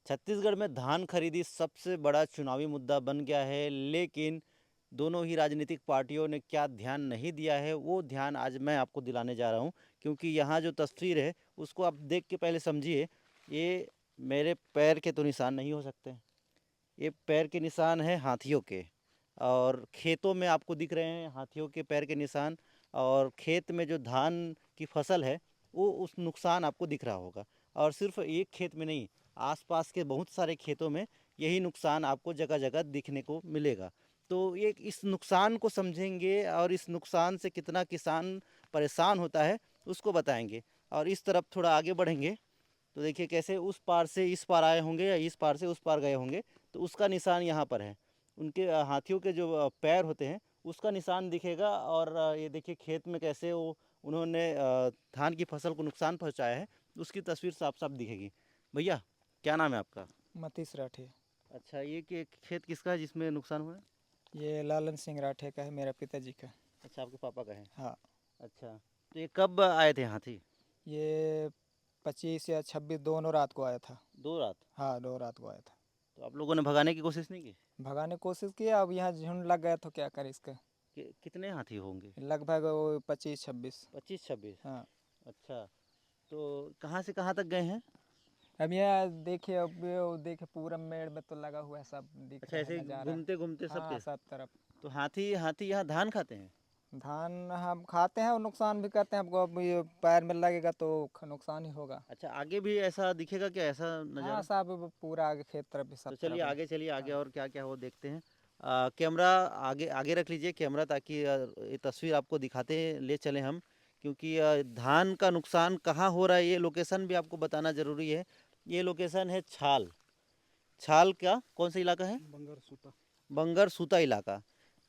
छत्तीसगढ़ में धान खरीदी सबसे बड़ा चुनावी मुद्दा बन गया है, लेकिन दोनों ही राजनीतिक पार्टियों ने क्या ध्यान नहीं दिया है वो ध्यान आज मैं आपको दिलाने जा रहा हूँ। क्योंकि यहाँ जो तस्वीर है उसको आप देख के पहले समझिए। ये मेरे पैर के तो निशान नहीं हो सकते, ये पैर के निशान हैं हाथियों के। और खेतों में आपको दिख रहे हैं हाथियों के पैर के निशान। और खेत में जो धान की फसल है वो उस नुकसान आपको दिख रहा होगा। और सिर्फ एक खेत में नहीं, आसपास के बहुत सारे खेतों में यही नुकसान आपको जगह जगह दिखने को मिलेगा। तो ये इस नुकसान को समझेंगे और इस नुकसान से कितना किसान परेशान होता है उसको बताएंगे। और इस तरफ थोड़ा आगे बढ़ेंगे तो देखिए कैसे उस पार से इस पार आए होंगे या इस पार से उस पार गए होंगे, तो उसका निशान यहाँ पर है। उनके हाथियों के जो पैर होते हैं उसका निशान दिखेगा। और ये देखिए खेत में कैसे वो उन्होंने धान की फसल को नुकसान पहुँचाया है, उसकी तस्वीर साफ साफ दिखेगी। भैया क्या नाम है आपका? मतीश राठे। अच्छा, ये कि खेत किसका है जिसमें नुकसान हुआ है? ये लालन सिंह राठे का है, मेरा पिताजी का। अच्छा, आपके पापा का है। हाँ। अच्छा, तो ये कब आए थे हाथी? ये 25 या 26 दोनों रात को आया था। दो रात? हाँ, 2 रात को आया था। तो आप लोगों ने भगाने की कोशिश नहीं की? भगाने की कोशिश किया, अब यहाँ झुंड लग गया तो क्या करे इसका। कितने हाथी होंगे? लगभग वो 25-26। 25-26? हाँ। अच्छा, तो कहाँ से कहाँ तक गए हैं? अब यहाँ देखिए, अब वो देखिए पूरा मेड़ में तो लगा हुआ है, सब दिख अच्छा, रहा है ऐसे ही नज़ारा। घूमते घूमते हाँ, सबके? सब तरफ। तो हाथी हाथी यहाँ धान खाते हैं? धान हम खाते हैं और नुकसान भी करते हैं। आपको अब ये पैर में लगेगा तो नुकसान ही होगा। अच्छा, आगे भी ऐसा दिखेगा क्या, ऐसा हाँ, नज़ारा? सब पूरा आगे खेत तरफ भी, सब तो चलिए तरफ है। आगे, चलिए आगे हाँ। और क्या क्या वो देखते हैं। कैमरा आगे आगे रख लीजिए कैमरा, ताकि ये तस्वीर आपको दिखाते ले चलें हम। क्योंकि धान का नुकसान कहाँ हो रहा है ये लोकेशन भी आपको बताना ज़रूरी है। ये लोकेशन है छाल। छाल क्या, कौन सा इलाका है? बंगर सूता। बंगर सूता इलाका।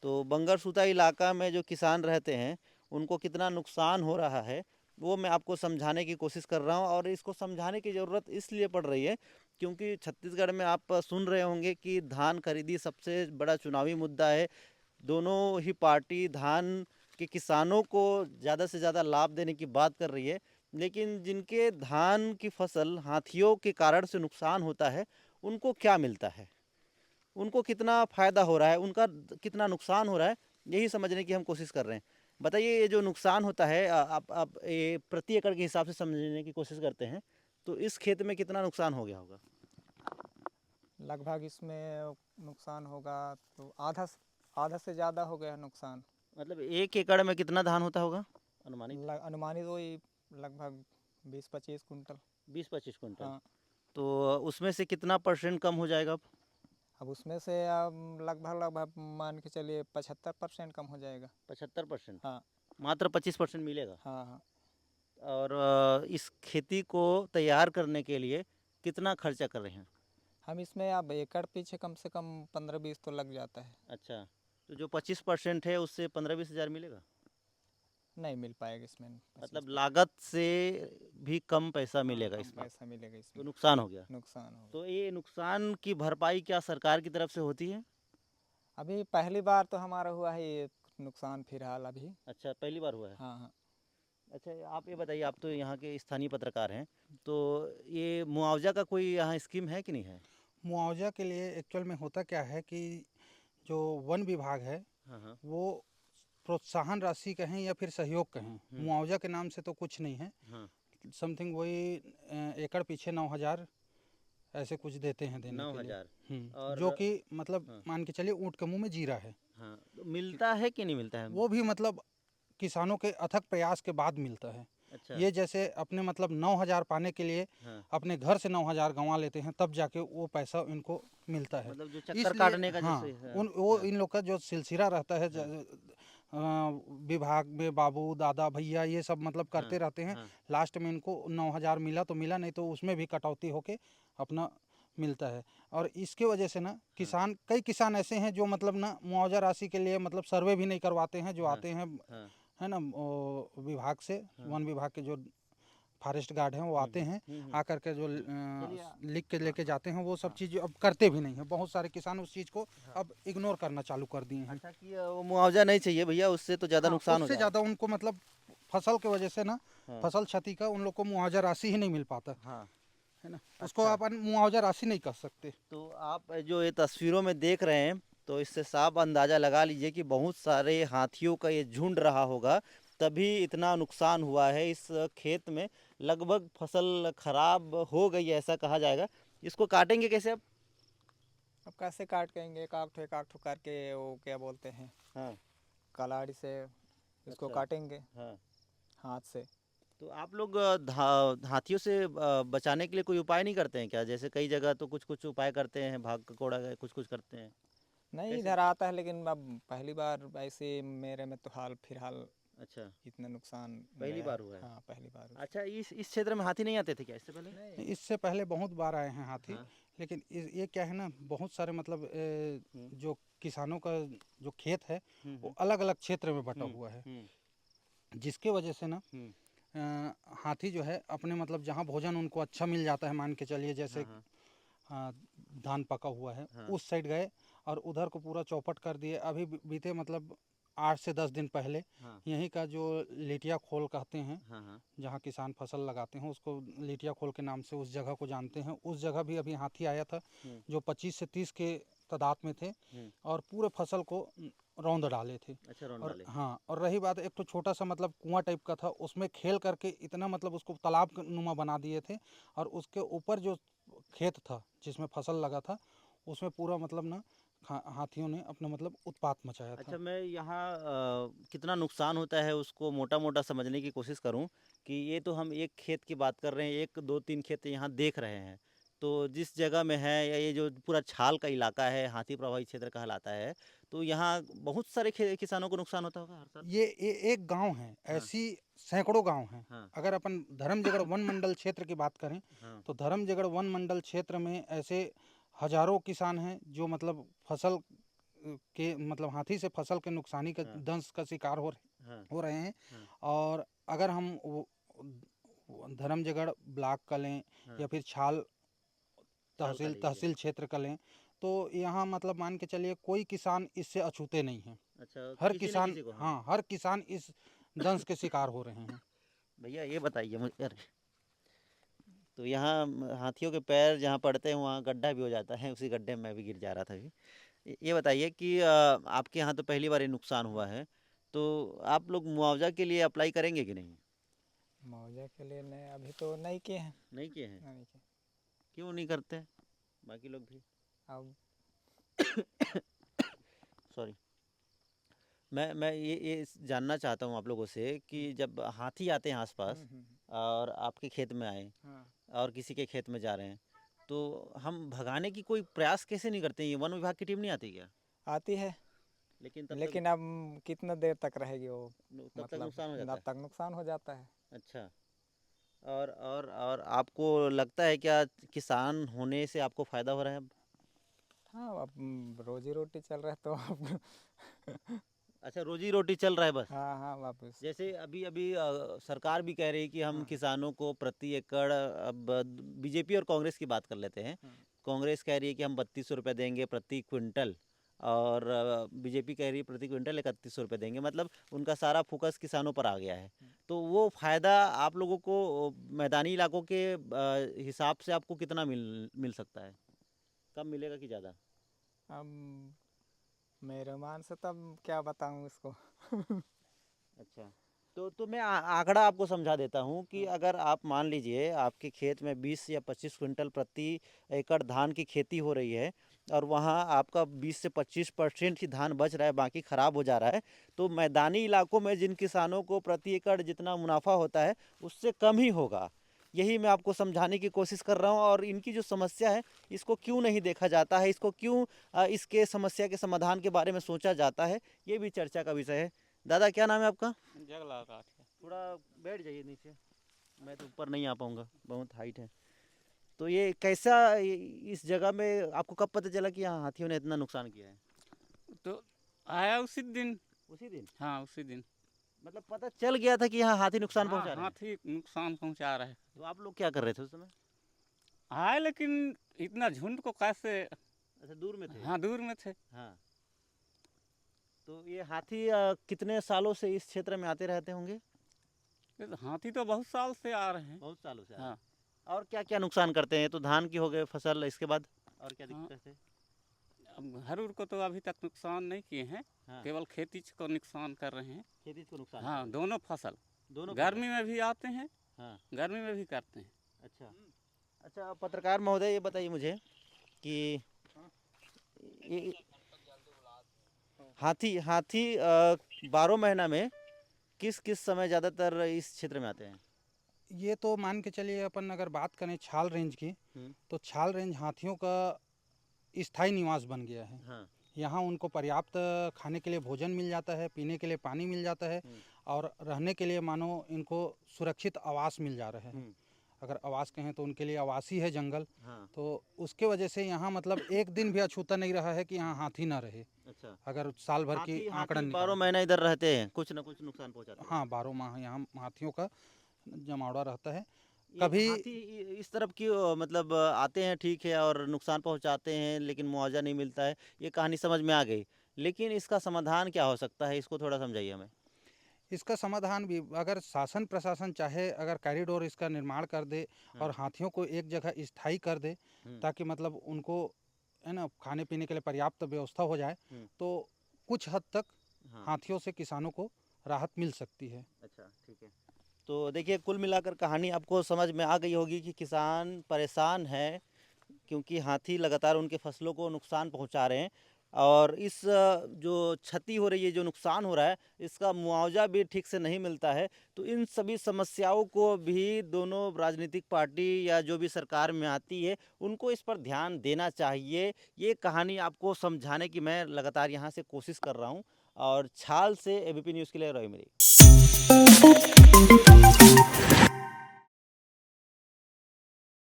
तो बंगर सूता इलाका में जो किसान रहते हैं उनको कितना नुकसान हो रहा है वो मैं आपको समझाने की कोशिश कर रहा हूँ। और इसको समझाने की ज़रूरत इसलिए पड़ रही है क्योंकि छत्तीसगढ़ में आप सुन रहे होंगे कि धान खरीदी सबसे बड़ा चुनावी मुद्दा है। दोनों ही पार्टी धान के किसानों को ज़्यादा से ज़्यादा लाभ देने की बात कर रही है। लेकिन जिनके धान की फसल हाथियों के कारण से नुकसान होता है उनको क्या मिलता है, उनको कितना फ़ायदा हो रहा है, उनका कितना नुकसान हो रहा है, यही समझने की हम कोशिश कर रहे हैं। बताइए ये जो नुकसान होता है आप ये प्रति एकड़ के हिसाब से समझने की कोशिश करते हैं तो इस खेत में कितना नुकसान हो गया होगा? लगभग इसमें नुकसान होगा तो आधा से ज़्यादा हो गया नुकसान। मतलब 1 एकड़ में कितना धान होता होगा अनुमानित? अनुमानित वही लगभग 20-25 कुंटल। 20-25 कुंटल? हाँ। तो उसमें से कितना परसेंट कम हो जाएगा अब उसमें से अब लगभग लगभग मान के चलिए 75% कम हो जाएगा। 75%? हाँ। मात्र 25% मिलेगा? हाँ। हाँ। और इस खेती को तैयार करने के लिए कितना खर्चा कर रहे हैं? हम इसमें अब एकड़ पीछे कम से कम 15-20 तो लग जाता है। अच्छा, तो जो 25% है उससे 15-20 हज़ार मिलेगा? नहीं मिल पाएगा इसमें मतलब 25%। लागत से भी कम पैसा हाँ, मिलेगा कम इसमें? पैसा मिलेगा तो इसमें। नुकसान हो गया। नुकसान होगा। तो ये नुकसान की भरपाई क्या सरकार की तरफ से होती है? अभी पहली बार तो हमारा हुआ है ये नुकसान फिलहाल अभी। अच्छा, पहली बार हुआ है। हाँ। हाँ। अच्छा, आप ये बताइए, आप तो यहाँ के स्थानीय पत्रकार हैं, तो ये मुआवजा का कोई यहाँ स्कीम है कि नहीं है? मुआवजा के लिए एक्चुअल में होता क्या है कि जो वन विभाग है हाँ हाँ। वो प्रोत्साहन राशि कहें या फिर सहयोग कहें, मुआवजा के नाम से तो कुछ नहीं है। हाँ। समथिंग वही एकड़ पीछे 9,000 ऐसे कुछ देते हैं देने नौ के लिए। हजार और जो कि मतलब हाँ मान के चलिए ऊँट के मुंह में जीरा है। हाँ, तो मिलता है कि नहीं मिलता है? वो भी मतलब किसानों के अथक प्रयास के बाद मिलता है। अच्छा। ये जैसे अपने मतलब 9,000 पाने के लिए हाँ, अपने घर से 9,000 गंवा लेते हैं तब जाके वो पैसा इनको मिलता है। मतलब जो चक्कर इसलिए काटने का जो हाँ, से हाँ। उन वो हाँ इन लोग का जो सिलसिला रहता है हाँ विभाग में बाबू दादा भैया ये सब मतलब हाँ करते रहते हैं। हाँ लास्ट में इनको 9,000 मिला तो मिला, नहीं तो उसमें भी कटौती होके अपना मिलता है। और इसके वजह से ना किसान, कई किसान ऐसे हैं जो मतलब ना मुआवजा राशि के लिए मतलब सर्वे भी नहीं करवाते हैं, जो हाँ आते हैं हाँ है ना विभाग से, हाँ। वन विभाग के जो फॉरेस्ट गार्ड हैं वो आते हैं, आकर के जो चलिए लिख के लेके जाते हैं, वो सब चीज़ अब करते भी नहीं है। बहुत सारे किसान उस चीज़ को अब इग्नोर करना चालू कर दिए हैं। अच्छा कि वो मुआवजा नहीं चाहिए भैया, उससे तो ज़्यादा हाँ, नुकसान हो उससे जा रहा ज़्यादा उनको मतलब फसल के वजह से ना, है। हाँ फसल क्षति का उन लोग को मुआवजा राशि ही नहीं मिल पाता। हाँ। है ना, उसको अच्छा। अपन मुआवजा राशि नहीं कह सकते। तो आप जो ये तस्वीरों में देख रहे हैं तो इससे साफ अंदाजा लगा लीजिए कि बहुत सारे हाथियों का ये झुंड रहा होगा, तभी इतना नुकसान हुआ है इस खेत में। लगभग फसल खराब हो गई है ऐसा कहा जाएगा। इसको काटेंगे कैसे अब? अब कैसे काटेंगे, एक आध ठो करके, वो क्या बोलते हैं, हाँ। कलाड़ी से इसको अच्छा। काटेंगे हाँ। हाथ से। तो आप लोग हाथियों से बचाने के लिए कोई उपाय नहीं करते हैं क्या? जैसे कई जगह तो कुछ कुछ उपाय करते हैं, भाग खगोड़ा गए, कुछ कुछ करते हैं। नहीं, कैसे? इधर आता है, लेकिन अब पहली बार ऐसे मेरे में तो हाल फिलहाल अच्छा। इतना नुकसान पहली गया बार है। हुआ है। हाँ, पहली बार हुआ। अच्छा, इस क्षेत्र में हाथी नहीं आते थे क्या इससे पहले? नहीं। इससे पहले बहुत बार आए हैं हाथी, हाँ। लेकिन ये क्या है ना, बहुत सारे मतलब हम्म। जो किसानों का जो खेत है वो हम्म। अलग अलग क्षेत्र में बटा हम्म। हुआ है, हम्म। जिसके वजह से ना हम्म। हाथी जो है अपने मतलब जहाँ भोजन उनको अच्छा मिल जाता है, मान के चलिए जैसे हाँ। हाँ। धान पका हुआ है हाँ। उस साइड गए और उधर को पूरा चौपट कर दिए। अभी बीते मतलब 8 से 10 दिन पहले हाँ। यहीं का जो लिटिया खोल कहते हैं, हाँ। हाँ। जहाँ किसान फसल लगाते हैं उसको लिटिया खोल के नाम से उस जगह को जानते हैं, उस जगह भी अभी हाथी आया था हम्म। जो 25 से 30 के तादाद में थे हम्म। और पूरे फसल को रौंद डाले थे। अच्छा, रौंद और डाले। हाँ, और रही बात, एक तो छोटा सा मतलब कुआं टाइप का था, उसमें खेल करके इतना मतलब उसको तालाब के नुमा बना दिए थे और उसके ऊपर जो खेत था जिसमें फसल लगा था उसमें पूरा मतलब ना हाथियों ने अपना मतलब उत्पात मचाया था। अच्छा, मैं यहाँ कितना नुकसान होता है उसको मोटा मोटा समझने की कोशिश करूँ कि ये तो हम एक खेत की बात कर रहे हैं, एक दो तीन खेत यहाँ देख रहे हैं। तो जिस जगह में है या ये जो पूरा छाल का इलाका है, हाथी प्रभावित क्षेत्र कहलाता है, तो यहाँ बहुत सारे किसानों को नुकसान होता होगा हर साल। ये एक गांव है, हाँ। ऐसी सैकड़ों गांव हैं। हाँ। अगर अपन धर्मजगढ़ वन मंडल क्षेत्र की बात करें हाँ। तो धर्मजगढ़ वन मंडल क्षेत्र में ऐसे हजारों किसान हैं जो मतलब फसल के मतलब हाथी से फसल के नुकसानी का हाँ। दंश का शिकार हाँ। हो रहे हैं। हाँ। और अगर हम धर्मजगढ़ ब्लॉक का लें हाँ। या फिर छाल छाल का तहसील लीजिए। तहसील क्षेत्र का लें तो यहाँ मतलब मान के चलिए कोई किसान इससे अछूते नहीं हैं। अच्छा, हर किसी न किसान, किसी को। हाँ। हाँ, हर किसान इस दंश के शिकार हो रहे हैं। भैया ये बताइए मुझे, अरे, तो यहाँ हाथियों के पैर जहाँ पड़ते हैं वहाँ गड्ढा भी हो जाता है, उसी गड्ढे में मैं भी गिर जा रहा था अभी। ये बताइए कि आपके यहाँ तो पहली बार ये नुकसान हुआ है, तो आप लोग मुआवजा के लिए अप्लाई करेंगे कि नहीं? मुआवजा के लिए नहीं, अभी तो नहीं किए हैं। नहीं किए हैं? नहीं किए। क्यों नहीं करते बाकी लोग भी? अब सॉरी। मैं ये जानना चाहता हूँ आप लोगों से कि जब हाथी आते हैं आसपास और आपके खेत में आए हाँ, और किसी के खेत में जा रहे हैं, तो हम भगाने की कोई प्रयास कैसे नहीं करते? ये वन विभाग की टीम नहीं आती क्या? आती है, लेकिन तब तक लेकिन अब कितना देर तक रहेगी वो, तब तक मतलब नुकसान हो जाता तब है। तक नुकसान हो जाता है। अच्छा। और आपको लगता है क्या किसान होने से आपको फ़ायदा हो रहा है अब? हाँ, अब रोजी रोटी चल रहा है तो अब अच्छा, रोजी रोटी चल रहा है बस। हाँ हाँ, वापस। जैसे अभी अभी सरकार भी कह रही है कि हम हाँ किसानों को प्रति एकड़, अब बीजेपी और कांग्रेस की बात कर लेते हैं। हाँ कांग्रेस कह रही है कि हम 3200 रुपये देंगे प्रति क्विंटल, और बीजेपी कह रही है प्रति क्विंटल 3100 रुपये देंगे। मतलब उनका सारा फोकस किसानों पर आ गया है। तो वो फ़ायदा आप लोगों को मैदानी इलाकों के हिसाब से आपको कितना मिल सकता है? कम मिलेगा कि ज़्यादा? अब मेरे मान से तब क्या बताऊँ इसको। अच्छा, तो मैं आंकड़ा आपको समझा देता हूँ कि अगर आप मान लीजिए आपके खेत में 20 या 25 क्विंटल प्रति एकड़ धान की खेती हो रही है और वहाँ आपका 20 से 25% ही धान बच रहा है, बाकी ख़राब हो जा रहा है, तो मैदानी इलाकों में जिन किसानों को प्रति एकड़ जितना मुनाफा होता है उससे कम ही होगा। यही मैं आपको समझाने की कोशिश कर रहा हूँ। और इनकी जो समस्या है इसको क्यों नहीं देखा जाता है, इसको क्यों इसके समस्या के समाधान के बारे में सोचा जाता है, ये भी चर्चा का विषय है। दादा, क्या नाम है आपका? जगला काट है। थोड़ा बैठ जाइए नीचे, मैं तो ऊपर नहीं आ पाऊँगा, बहुत हाइट है। तो ये कैसा, इस जगह में आपको कब पता चला कि यहाँ हाथियों ने इतना नुकसान किया है? तो आया उसी दिन। उसी दिन? हाँ, उसी दिन। मतलब पता चल गया था कि यहाँ हाथी नुकसान हाँ, पहुँचा रहे हैं? हाथी नुकसान पहुंचा रहे हैं। तो आप लोग क्या कर रहे थे उस समय? आए, लेकिन इतना झुंड को कैसे। अच्छा, दूर में थे। हाँ, दूर में थे। हाँ। तो ये हाथी कितने सालों से इस क्षेत्र में आते रहते होंगे? ये तो हाथी तो बहुत साल से आ रहे हैं। बहुत सालों से आ रहे हाँ। हैं। और क्या क्या नुकसान करते हैं? तो धान की हो गए फसल, इसके बाद और क्या हाँ। दिक्कत है? अब हरूर को तो अभी तक नुकसान नहीं किए हैं, हाँ, केवल खेती को नुकसान कर रहे हैं। खेती को नुकसान कर हाँ, रहे हैं। दोनों फसल दोनों गर्मी में भी आते हैं, हाँ, गर्मी में भी करते हैं। अच्छा अच्छा। पत्रकार महोदय, ये बताइए मुझे कि ये हाथी हाथी 12 महीना में किस किस समय ज़्यादातर इस क्षेत्र में आते हैं? ये तो मान के चलिए, अपन अगर बात करें छाल रेंज की, हम्म, तो छाल रेंज हाथियों का स्थायी निवास बन गया है। हाँ, यहाँ उनको पर्याप्त खाने के लिए भोजन मिल जाता है, पीने के लिए पानी मिल जाता है, हम्म, और रहने के लिए मानो इनको सुरक्षित आवास मिल जा रहे हैं। हम्म, अगर आवास कहें तो उनके लिए आवासी है जंगल। हाँ, तो उसके वजह से यहाँ मतलब एक दिन भी अछूता नहीं रहा है कि यहाँ हाथी ना रहे। अच्छा। अगर साल भर की हाथी आंकड़न हाथी 12 निकालें, महीना इधर रहते हैं, कुछ ना कुछ नुकसान पहुंचाते हैं। हाँ 12 माह यहाँ हाथियों का जमावड़ा रहता है। ये कभी हाथी इस तरफ क्यों मतलब आते हैं, ठीक है, और नुकसान पहुंचाते हैं लेकिन मुआवजा नहीं मिलता है, ये कहानी समझ में आ गई। लेकिन इसका समाधान क्या हो सकता है? इसको थोड़ा समझाइए हमें। इसका समाधान भी, अगर शासन प्रशासन चाहे, अगर कॉरिडोर इसका निर्माण कर दे और हाथियों को एक जगह स्थायी कर दे, हम्म, ताकि मतलब उनको है ना खाने पीने के लिए पर्याप्त व्यवस्था हो जाए, हम्म, तो कुछ हद तक हाँ, हाथियों से किसानों को राहत मिल सकती है। अच्छा, ठीक है। तो देखिए, कुल मिलाकर कहानी आपको समझ में आ गई होगी कि किसान परेशान है क्योंकि हाथी लगातार उनके फसलों को नुकसान पहुंचा रहे हैं, और इस जो क्षति हो रही है, जो नुकसान हो रहा है, इसका मुआवजा भी ठीक से नहीं मिलता है। तो इन सभी समस्याओं को भी दोनों राजनीतिक पार्टी या जो भी सरकार में आती है, उनको इस पर ध्यान देना चाहिए। ये कहानी आपको समझाने की मैं लगातार यहाँ से कोशिश कर रहा हूँ। और छाल से एबीपी न्यूज़ के लिए रवि मेरी।